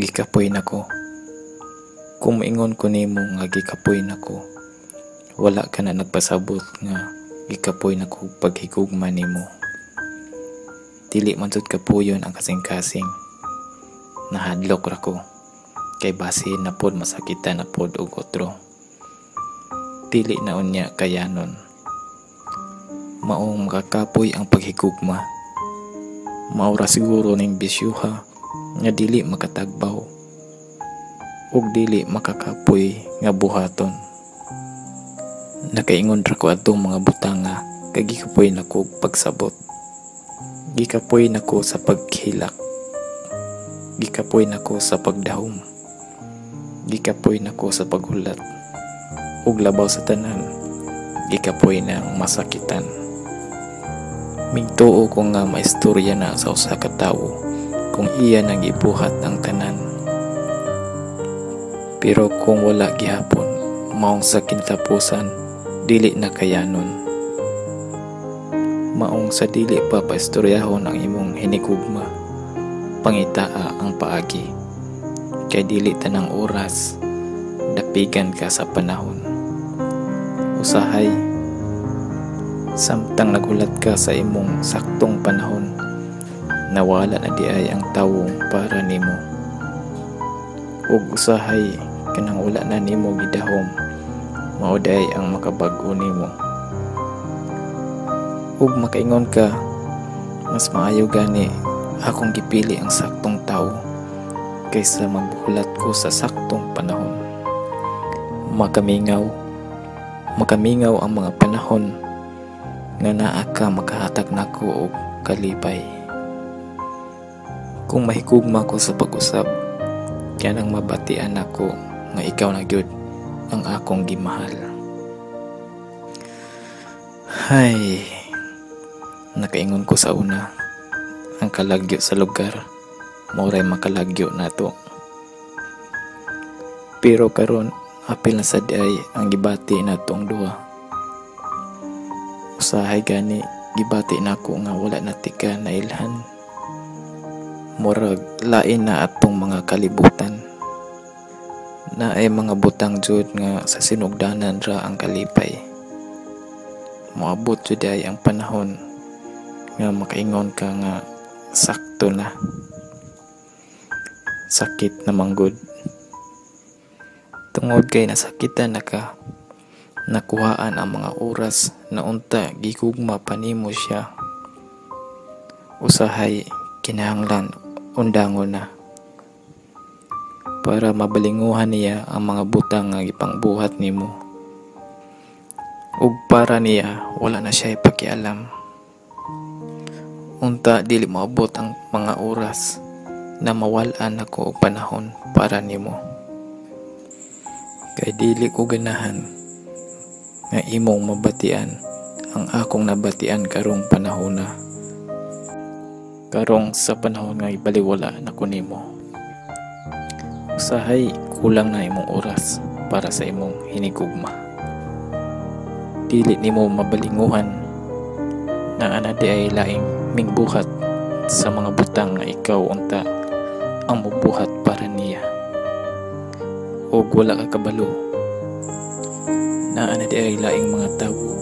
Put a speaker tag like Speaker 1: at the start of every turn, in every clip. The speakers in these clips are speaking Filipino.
Speaker 1: gikapoy nako. Kung maingon ko nimo nga gikapoy nako, wala ka na nagpasabot nga gikapoy nako paghigugma nimo. Dili man jud kapuyon ang kasing-kasing. Nahadlok ra ko kay basin na pod masakitan na pod og otro. Dili na unya kayanon. Maong makakapoy ang paghigugma. Maura siguro ning bisyuha nga dili makatagbaw ug dili makakapoy nga buhaton. Nakaingon ra ko adtong mga butanga kay gikapoy nako pagsabot. Gikapoy nako sa paghilak. Gikapoy nako sa pagdahom. Gikapoy nako sa paghulat. Ug labaw sa tanan, gikapoy na ang masakitan. Migtuo ko nga maistorya na sa usa ka tawo kung iya nang ibuhat ang tanan. Pero kung wala gihapon, maong sa kintapusan, dili na kayanon. Maong sa dili pa paistoryahon ang imong hinigugma, pangitaa ang paagi. Kay dili tanang oras, dapigan ka sa panahon. Usahay, samtang nagulat ka sa imong saktong panahon, nawala na di ay ang tawong para nimo. Ug usahay, kanang wala na nimo gidahom, mauday ang makabag-o nimo. Ug makaingon ka, mas maayo gani akong gipili ang saktong tawo kaysa magbulat ko sa saktong panahon. Makamingaw ang mga panahon nga naa ka makahatag nako og kalipay. Kung mahigugma ko sa pag-usab, kaya nang mabatian ako nga ikaw na gyud ang akong gimahal. Hay, nakaingon ko sa una, ang kalagyo sa lugar mauray makalagyo nato. Pero karon apil na sad ay ang gibati nato ang duha. Usahay gani gibati nako nga wala natika na ilhan. Murag lain na atong mga kalibutan. Na ay mga butang jud nga sa sinugdanan ra ang kalipay. Moabot jud ay ang panahon nga makaingon ka nga sakto na. Sakit na manggod. Tungod kay nasakitan na ka, nakuhaan ang mga oras na unta gigugma pa nimo siya. Usahay kinahanglan undangon na para mabalinguhan niya ang mga butang nga gipangbuhat nimo. Ug para niya wala na siya ipakialam. Unta dili maabot ang mga oras na mawalan ako og panahon para nimo. Kay dili ko ganahan nga imong mabatian ang akong nabatian karong panahona. Karong sa panahon nga ibaliwala na ko nimo. Usahay kulang na imong oras para sa imong hinigugma. Dili nimo mabalinguhan na ana di ay laing mingbuhat sa mga butang nga ikaw unta ang mubuhat para niya. Og wala ka kabalo na ana di ay laing mga tawo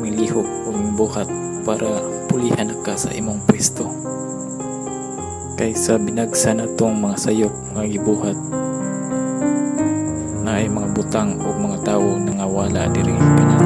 Speaker 1: milihok o mingbuhat para pulihan ka sa imong pwesto. Kaysa binagsa na tong mga sayop nga gibuhat na ay mga butang o mga tawo nga wala diri kanang